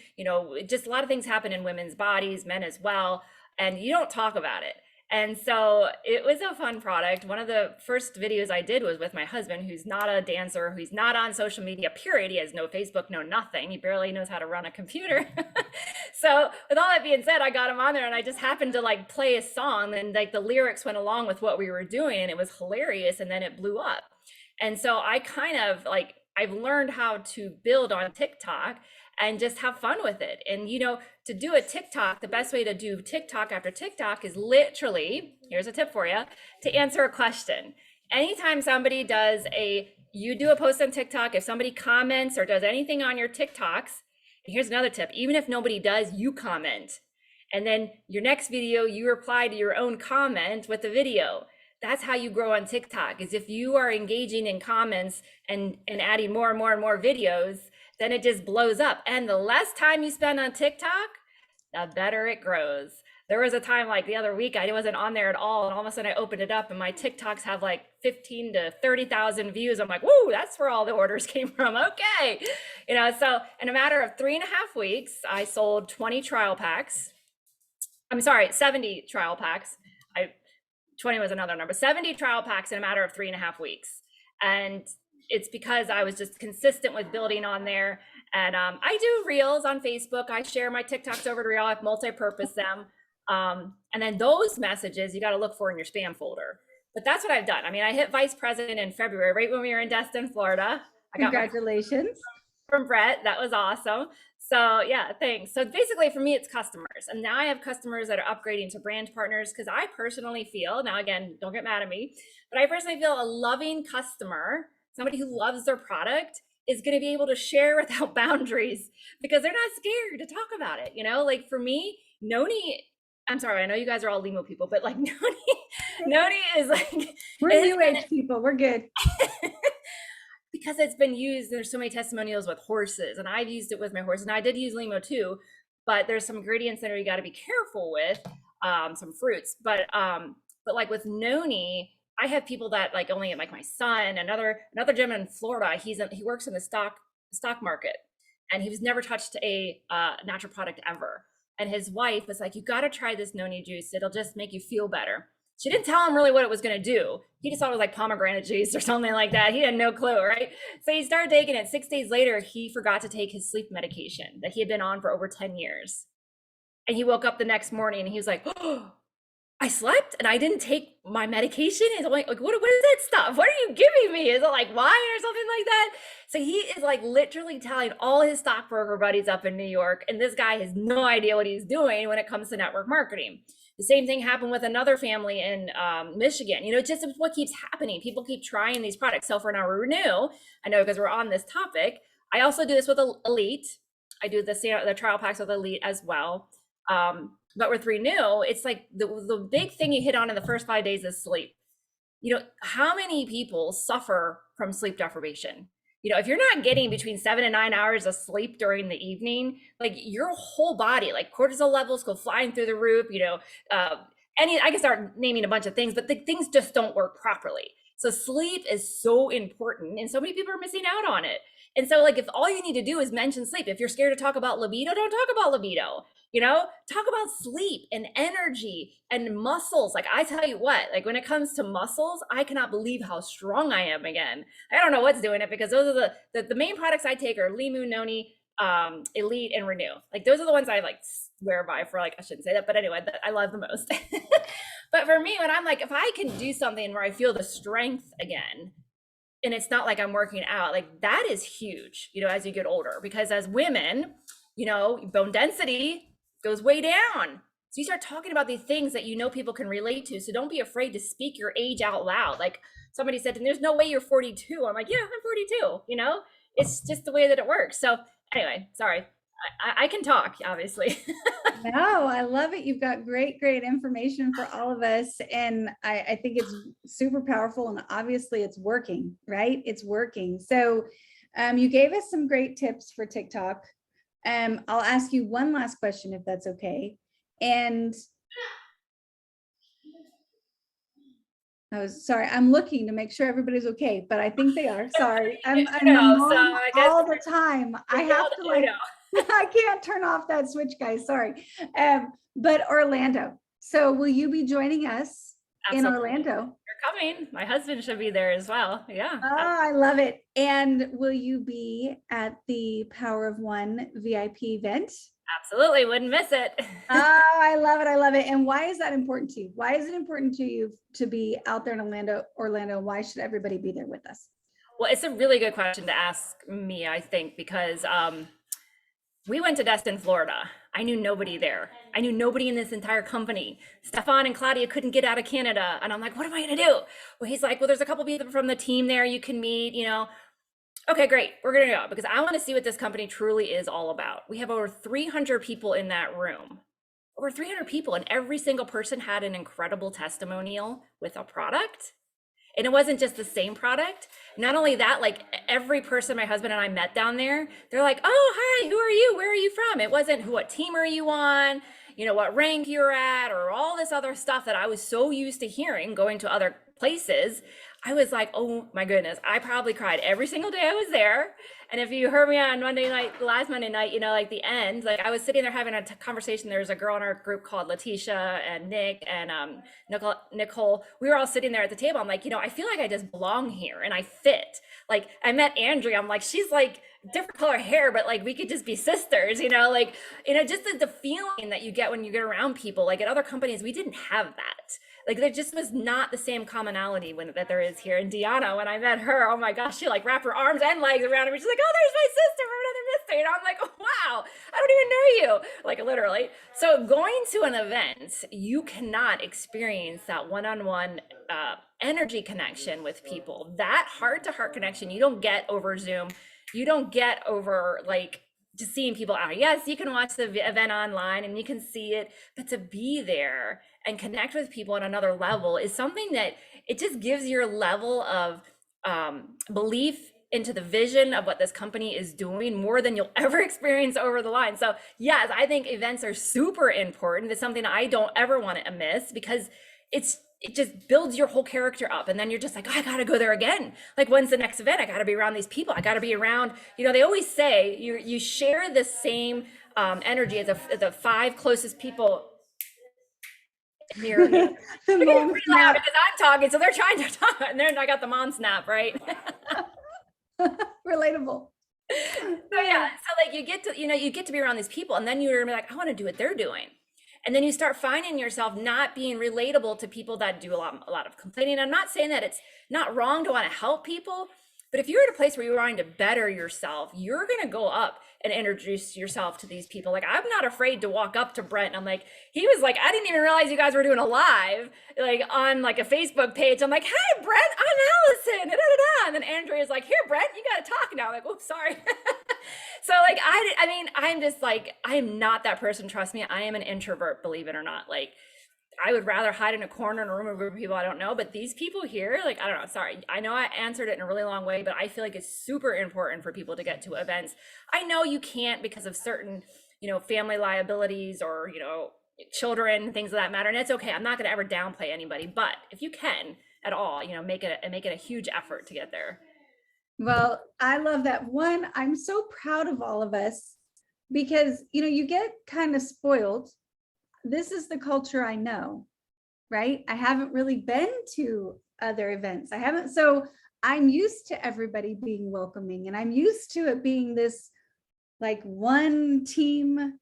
just a lot of things happen in women's bodies, men as well, and you don't talk about it. And so it was a fun product. One of the first videos I did was with my husband, who's not a dancer, who's not on social media, period. He has no Facebook, no nothing. He barely knows how to run a computer. So with all that being said, I got him on there and I just happened to like play a song, and like the lyrics went along with what we were doing, and it was hilarious. And then it blew up. And so I kind of like, I've learned how to build on TikTok and just have fun with it. And, to do a TikTok, the best way to do TikTok after TikTok is literally, here's a tip for you, to answer a question. Anytime somebody you do a post on TikTok, if somebody comments or does anything on your TikToks, and here's another tip, even if nobody does, you comment. And then your next video, you reply to your own comment with the video. That's how you grow on TikTok, is if you are engaging in comments and adding more and more and more videos, then it just blows up. And the less time you spend on TikTok, the better it grows. There was a time like the other week, I wasn't on there at all. And all of a sudden I opened it up and my TikToks have like 15 to 30,000 views. I'm like, whoa, that's where all the orders came from. Okay. So in a matter of 3.5 weeks, I sold 20 trial packs. 70 trial packs. 20 was another number, 70 trial packs in a matter of 3.5 weeks. And it's because I was just consistent with building on there. And I do reels on Facebook. I share my TikToks over to reel. I multi-purpose them. And then those messages you got to look for in your spam folder. But that's what I've done. I mean, I hit vice president in February, right when we were in Destin, Florida. Congratulations. From Brent. That was awesome. So yeah, thanks. So basically for me, it's customers. And now I have customers that are upgrading to brand partners because I personally feel, now again, don't get mad at me, but I personally feel a loving customer, somebody who loves their product, is going to be able to share without boundaries because they're not scared to talk about it. Like for me, Noni, I'm sorry, I know you guys are all Limo people, but like Noni is like, we're new age people. We're good. Because it's been used, there's so many testimonials with horses, and I've used it with my horse, and I did use Limo too, but there's some ingredients that you got to be careful with, some fruits, but like with Noni, I have people that like only like my son, another gentleman in Florida, he works in the stock market, and he's never touched a natural product ever. And his wife was like, you got to try this Noni juice. It'll just make you feel better. She didn't tell him really what it was going to do. He just thought it was like pomegranate juice or something like that. He had no clue, right? So he started taking it. 6 days later, he forgot to take his sleep medication that he had been on for over 10 years. And he woke up the next morning and he was like, oh, I slept and I didn't take my medication. He's like, what is that stuff? What are you giving me? Is it like wine or something like that? So he is like literally telling all his stockbroker buddies up in New York. And this guy has no idea what he's doing when it comes to network marketing. The same thing happened with another family in Michigan. Just what keeps happening. People keep trying these products. So for now, Renew, I know because we're on this topic, I also do this with Elliott. I do the trial packs with Elliott as well. But with Renew, it's like the big thing you hit on in the first 5 days is sleep. how many people suffer from sleep deprivation? If you're not getting between 7 and 9 hours of sleep during the evening, like your whole body, like cortisol levels go flying through the roof, I can start naming a bunch of things, but the things just don't work properly. So sleep is so important and so many people are missing out on it. And so like, if all you need to do is mention sleep, if you're scared to talk about libido, don't talk about libido. Talk about sleep and energy and muscles. Like I tell you what, like when it comes to muscles, I cannot believe how strong I am again. I don't know what's doing it, because those are the main products I take are Limu, Noni, Elite, and Renew. Like those are the ones I like swear by for, like, I shouldn't say that, but anyway, I love the most. But for me, when I'm like, if I can do something where I feel the strength again, and it's not like I'm working out, like that is huge, as you get older, because as women, bone density goes way down. So you start talking about these things that people can relate to. So don't be afraid to speak your age out loud. Like somebody said, and there's no way you're 42. I'm like, yeah, I'm 42. It's just the way that it works. So anyway, sorry, I can talk, obviously. No, I love it. You've got great information for all of us. And I think it's super powerful, and obviously it's working, right? It's working. So you gave us some great tips for TikTok. I'll ask you one last question, if that's okay. And sorry, I'm looking to make sure everybody's okay, but I think they are. Sorry. I'm all the time. I have to I can't turn off that switch, guys. Sorry. But Orlando. So will you be joining us in Orlando? You're coming. My husband should be there as well. Yeah. Oh, I love it. And will you be at the Power of One VIP event? Absolutely. Wouldn't miss it. Oh, I love it. I love it. And why is that important to you? Why is it important to you to be out there in Orlando? Why should everybody be there with us? Well, it's a really good question to ask me, I think, because we went to Destin, Florida. I knew nobody there. I knew nobody in this entire company. Stefan and Claudia couldn't get out of Canada. And I'm like, what am I going to do? Well, he's like, well, there's a couple people from the team there you can meet, Okay, great. We're going to go, because I want to see what this company truly is all about. We have over 300 people in that room. Over 300 people, and every single person had an incredible testimonial with a product. And it wasn't just the same product. Not only that, like every person my husband and I met down there, they're like, oh, hi, who are you? Where are you from? It wasn't what team are you on? What rank you're at, or all this other stuff that I was so used to hearing going to other places. I was like, oh my goodness, I probably cried every single day I was there. And if you heard me on last Monday night, like the end, like I was sitting there having a conversation. There was a girl in our group called Letitia and Nick and Nicole. We were all sitting there at the table. I'm like, I feel like I just belong here and I fit. Like I met Andrea. I'm like, she's like different color hair, but like we could just be sisters, just the feeling that you get when you get around people. Like at other companies, we didn't have that. Like there just was not the same commonality that there is here. And Deanna, when I met her, oh my gosh, she like wrapped her arms and legs around me. She's like, oh, there's my sister from another mystery. And I'm like, oh, wow, I don't even know you. Like literally. So going to an event, you cannot experience that one-on-one energy connection with people. That heart-to-heart connection, you don't get over Zoom. You don't get over like just seeing people out. Yes, you can watch the event online and you can see it, but to be there and connect with people on another level is something that it just gives your level of belief into the vision of what this company is doing more than you'll ever experience over the line. So yes, I think events are super important. It's something I don't ever want to miss, because it just builds your whole character up. And then you're just like, oh, I got to go there again. Like, when's the next event? I got to be around these people. I got to be around, they always say you share the same energy as the 5 closest people. Here, loud because I'm talking, so they're trying to talk, and then I got the mom snap, right? Relatable. So yeah, so like you get to be around these people, and then you're like, I want to do what they're doing. And then you start finding yourself not being relatable to people that do a lot of complaining. I'm not saying that it's not wrong to want to help people, but if you're at a place where you're trying to better yourself, you're going to go up and introduce yourself to these people. Like, I'm not afraid to walk up to Brent. And I'm like, he was like, I didn't even realize you guys were doing a live, like on like a Facebook page. I'm like, hey, Brent, I'm Alison. And then Andrea is like, here, Brent, you got to talk now. I'm like, oops, sorry. So like, I mean, I'm just like, I am not that person. Trust me. I am an introvert, believe it or not. Like, I would rather hide in a corner in a room with a group of people I don't know. But these people here, like, I don't know, sorry. I know I answered it in a really long way, but I feel like it's super important for people to get to events. I know you can't because of certain, family liabilities or, children, things of that matter. And it's okay. I'm not going to ever downplay anybody, but if you can at all, make it a huge effort to get there. Well, I love that. One, I'm so proud of all of us because, you get kind of spoiled. This is the culture I know, right? I haven't really been to other events. I haven't. So I'm used to everybody being welcoming, and I'm used to it being this like one team,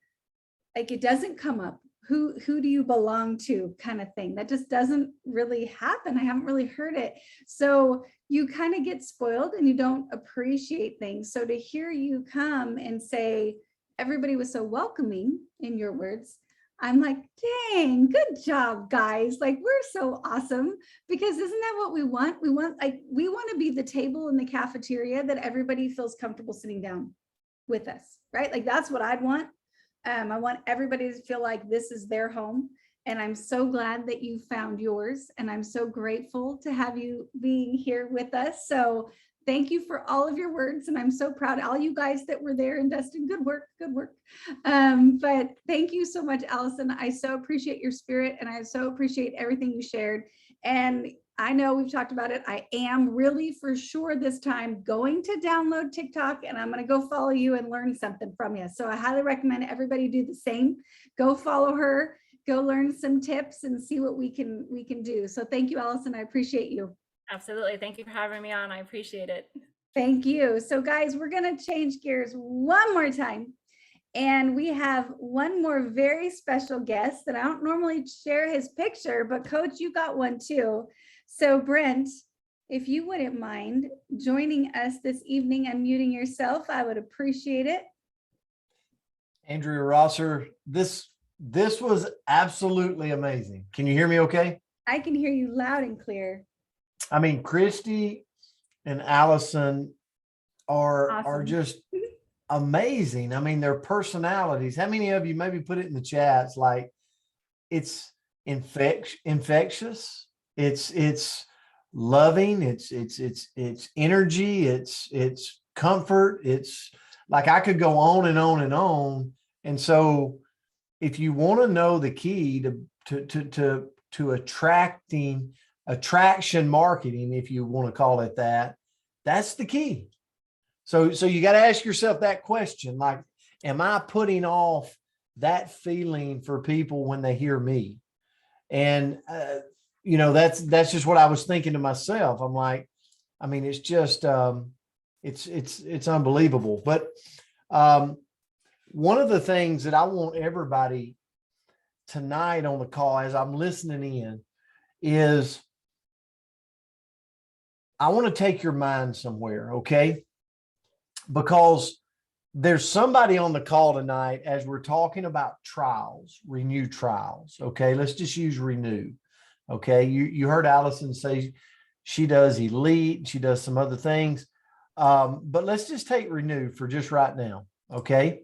like it doesn't come up. Who do you belong to kind of thing. That just doesn't really happen. I haven't really heard it. So you kind of get spoiled and you don't appreciate things. So to hear you come and say, everybody was so welcoming, in your words, I'm like, dang, good job, guys. Like, we're so awesome, because isn't that what we want? We want to be the table in the cafeteria that everybody feels comfortable sitting down with us, right? Like, that's what I'd want. I want everybody to feel like this is their home. And I'm so glad that you found yours. And I'm so grateful to have you being here with us. So thank you for all of your words. And I'm so proud of all you guys that were there. And Dustin, good work, good work. But thank you so much, Alison. I so appreciate your spirit, and I so appreciate everything you shared. And I know we've talked about it. I am really for sure this time going to download TikTok, and I'm going to go follow you and learn something from you. So I highly recommend everybody do the same. Go follow her, go learn some tips and see what we can do. So thank you, Alison. I appreciate you. Absolutely. Thank you for having me on. I appreciate it. Thank you. So guys, we're going to change gears one more time. And we have one more very special guest that I don't normally share his picture, but Coach, you got one too. So Brent, if you wouldn't mind joining us this evening, unmuting yourself, I would appreciate it. Andrea Rosser, this was absolutely amazing. Can you hear me okay? I can hear you loud and clear. I mean, Christie and Alison are just amazing. I mean, their personalities. How many of you, maybe put it in the chats, like it's infectious. It's loving. It's energy. It's comfort. It's like, I could go on and on and on. And so if you want to know the key to attraction marketing, if you want to call it that, that's the key. So you got to ask yourself that question, like, am I putting off that feeling for people when they hear me? And, that's just what I was thinking to myself. I'm like, I mean, it's just, it's unbelievable. But one of the things that I want everybody tonight on the call, as I'm listening in, is I want to take your mind somewhere, okay? Because there's somebody on the call tonight, as we're talking about trials, renew trials. Okay, let's just use renew. Okay, you heard Alison say she does Elite, she does some other things, but let's just take renew for just right now. Okay,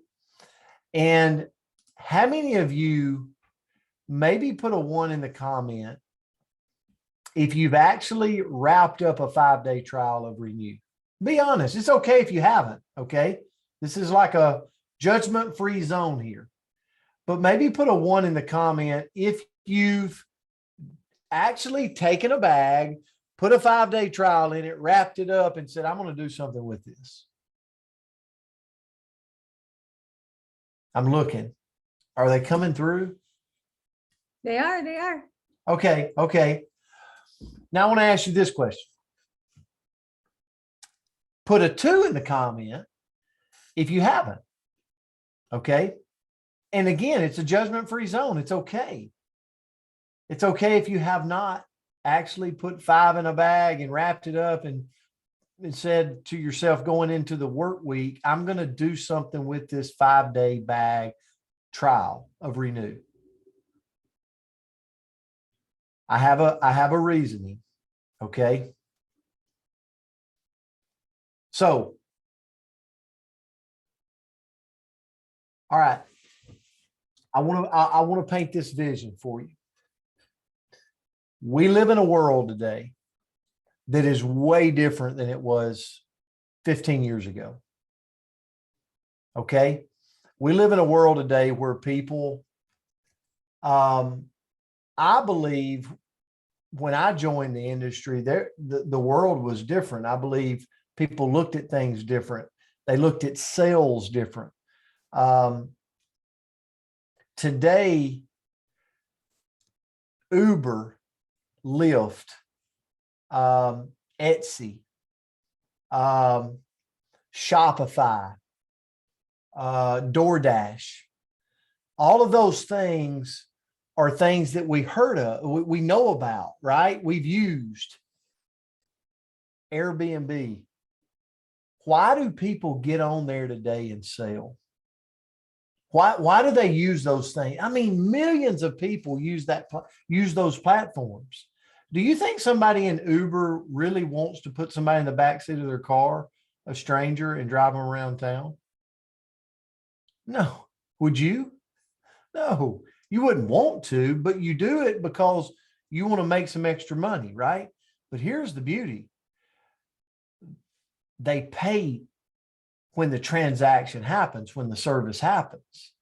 and how many of you maybe put a 1 in the comment if you've actually wrapped up a 5-day trial of renew? Be honest. It's okay if you haven't. Okay. This is like a judgment-free zone here, but maybe put a 1 in the comment if you've actually taken a bag, put a 5-day trial in it, wrapped it up, and said, I'm going to do something with this. I'm looking. Are they coming through? They are. Okay. Now I want to ask you this question. Put a 2 in the comment if you haven't. Okay. And again, it's a judgment-free zone. It's okay. It's okay if you have not actually put 5 in a bag and wrapped it up and said to yourself going into the work week, I'm going to do something with this 5-day bag trial of renew. I have a reasoning. Okay. So, all right. I want to paint this vision for you. We live in a world today that is way different than it was 15 years ago. Okay. We live in a world today where people, I believe when I joined the industry, the world was different. I believe people looked at things different. They looked at sales different. Today, Uber, Lyft, Etsy, Shopify, DoorDash, all of those things are things that we heard of, we know about, right? We've used Airbnb. Why do people get on there today and sell? Why do they use those things? I mean, millions of people use those platforms. Do you think somebody in Uber really wants to put somebody in the backseat of their car, a stranger, and drive them around town? No. Would you? No, you wouldn't want to, but you do it because you want to make some extra money, right? But here's the beauty. They pay when the transaction happens, when the service happens,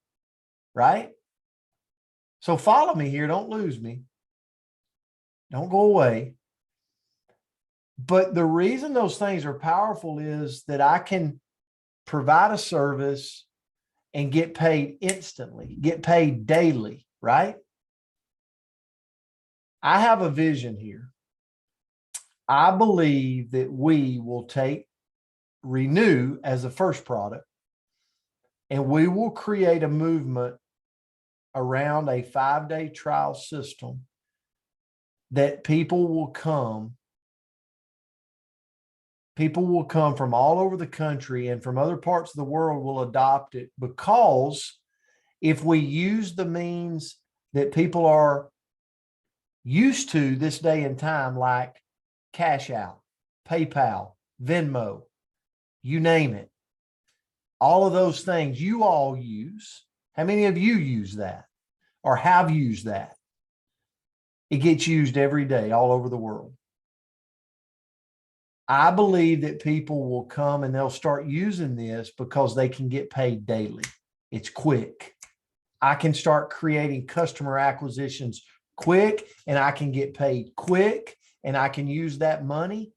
right? So follow me here. Don't lose me. Don't go away. But the reason those things are powerful is that I can provide a service and get paid instantly, get paid daily, right? I have a vision here. I believe that we will take Renew as a first product, and we will create a movement around a 5-day trial system that people will come from all over the country and from other parts of the world will adopt it, because if we use the means that people are used to this day and time, like Cash Out, PayPal, Venmo, you name it, all of those things you all use. How many of you use that or have used that? It gets used every day all over the world. I believe that people will come and they'll start using this because they can get paid daily. It's quick. I can start creating customer acquisitions quick, and I can get paid quick, and I can use that money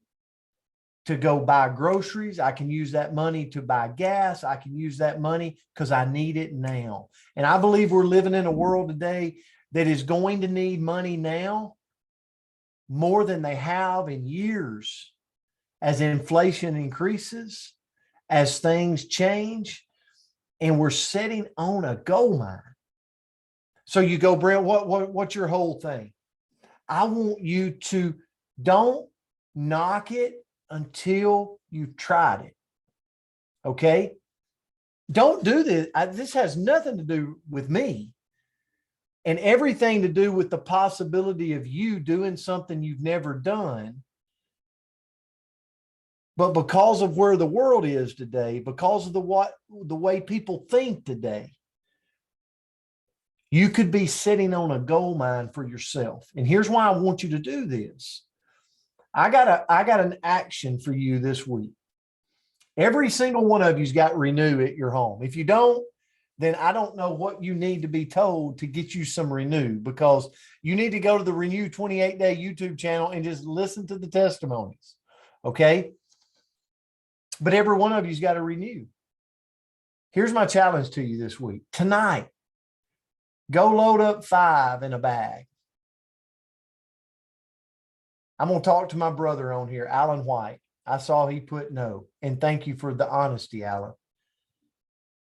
to go buy groceries. I can use that money to buy gas. I can use that money because I need it now. And I believe we're living in a world today that is going to need money now more than they have in years. As inflation increases, as things change, and we're sitting on a gold mine. So you go, Brent, what's your whole thing? I want you to don't knock it until you've tried it. Okay? Don't do this. This has nothing to do with me and everything to do with the possibility of you doing something you've never done. But because of where the world is today, because of the way people think today, you could be sitting on a gold mine for yourself. And here's why I want you to do this. I got an action for you this week. Every single one of you's got Renew at your home. If you don't, then I don't know what you need to be told to get you some Renew, because you need to go to the Renew 28-day YouTube channel and just listen to the testimonies. Okay? But every one of you's got to Renew. Here's my challenge to you this week. Tonight, go load up 5 in a bag. I'm going to talk to my brother on here, Alan White. I saw he put no. And thank you for the honesty, Alan.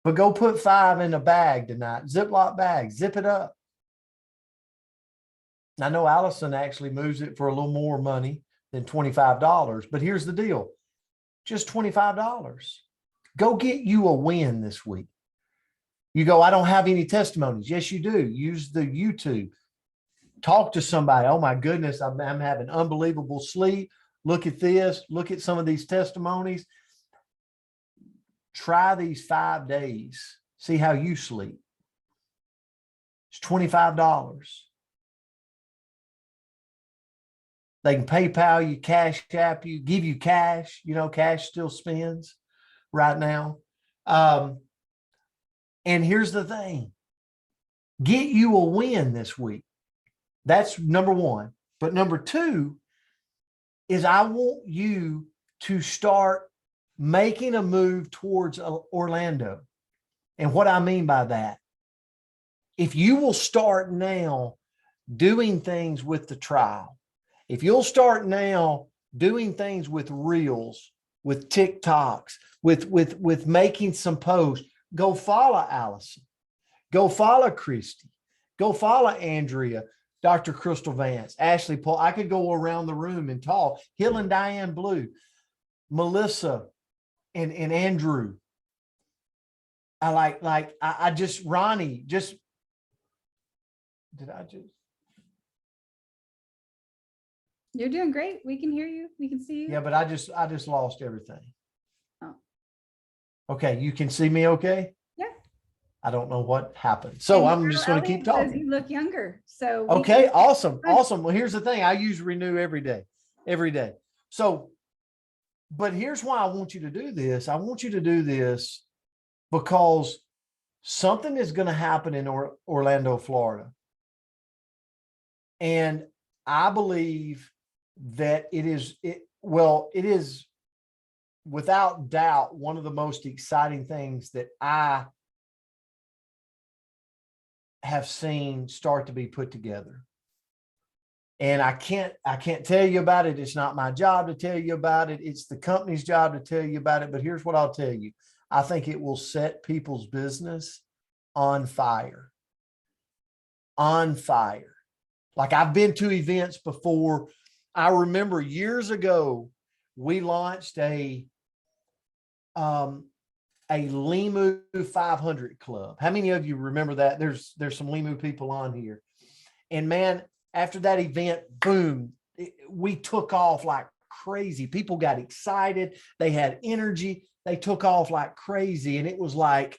But go put 5 in a bag tonight. Ziploc bag. Zip it up. I know Alison actually moves it for a little more money than $25. But here's the deal. Just $25. Go get you a win this week. You go, I don't have any testimonies. Yes, you do. Use the YouTube. Talk to somebody. Oh my goodness, I'm having unbelievable sleep. Look at this. Look at some of these testimonies. Try these 5 days. See how you sleep. It's $25. They can PayPal you, Cash App you, give you cash. You know, cash still spends right now. And here's the thing, get you a win this week. That's number one. But number two is I want you to start making a move towards Orlando. And what I mean by that, if you will start now doing things with the trial, if you'll start now doing things with reels, with TikToks, with making some posts, go follow Alison, go follow Christie, go follow Andrea, Dr. Crystal Vance, Ashley Paul. I could go around the room and talk. Hill and Diane Blue, Melissa and Andrew. I just, Ronnie, just, did I just? You're doing great. We can hear you. We can see you. Yeah, but I just lost everything. Oh. Okay, you can see me okay? Yeah. I don't know what happened. So I'm just going to keep Elliott says talking. you look younger. So we Okay, can- awesome. Awesome. Well, here's the thing. I use Renew every day. So, but here's why I want you to do this. I want you to do this because something is going to happen in Orlando, Florida. And I believe that it is without doubt one of the most exciting things that I have seen start to be put together. And I can't tell you about it. It's not my job to tell you about it. It's the company's job to tell you about it. But here's what I'll tell you. I think it will set people's business on fire. On fire. Like I've been to events before. I remember years ago, we launched a Limu 500 club. How many of you remember that? There's some Limu people on here. And man, after that event, boom, we took off like crazy. People got excited. They had energy. They took off like crazy. And it was like,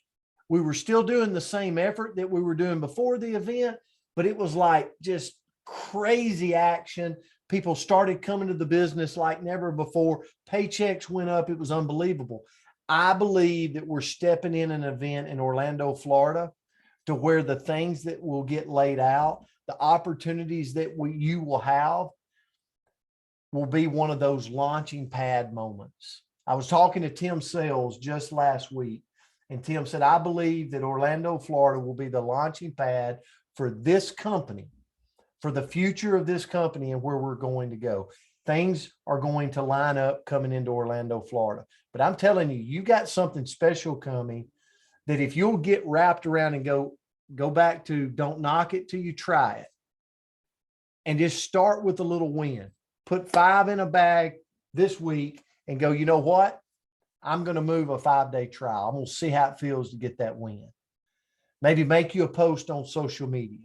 we were still doing the same effort that we were doing before the event, but it was like just crazy action. People started coming to the business like never before. Paychecks went up. It was unbelievable. I believe that we're stepping in an event in Orlando, Florida, to where the things that will get laid out, the opportunities that you will have, will be one of those launching pad moments. I was talking to Tim Sales just last week, and Tim said, I believe that Orlando, Florida will be the launching pad for this company, for the future of this company and where we're going to go. Things are going to line up coming into Orlando, Florida. But I'm telling you, you got something special coming that if you'll get wrapped around and go back to don't knock it till you try it. And just start with a little win. Put 5 in a bag this week and go, you know what? I'm going to move a 5-day trial. I'm going to see how it feels to get that win. Maybe make you a post on social media.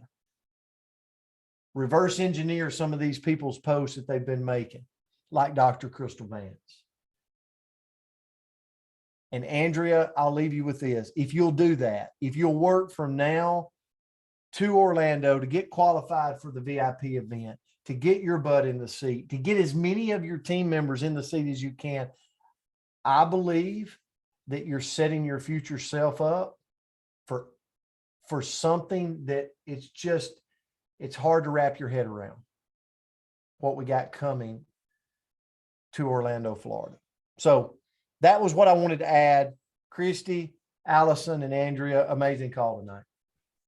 Reverse engineer some of these people's posts that they've been making, like Dr. Crystal Vance. And Andrea, I'll leave you with this. If you'll do that, if you'll work from now to Orlando to get qualified for the VIP event, to get your butt in the seat, to get as many of your team members in the seat as you can, I believe that you're setting your future self up for something that it's hard to wrap your head around what we got coming to Orlando, Florida. So that was what I wanted to add. Christie, Alison, and Andrea, amazing call tonight.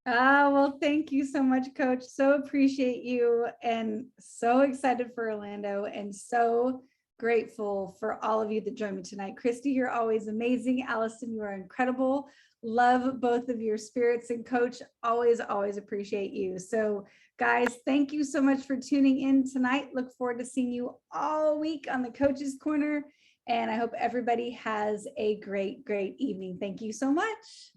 Well, thank you so much, Coach. So appreciate you and so excited for Orlando and so grateful for all of you that joined me tonight. Christie, you're always amazing. Alison, you are incredible. Love both of your spirits, and Coach, always appreciate you. So guys, thank you so much for tuning in tonight. Look forward to seeing you all week on the Coach's Corner. And I hope everybody has a great evening. Thank you so much.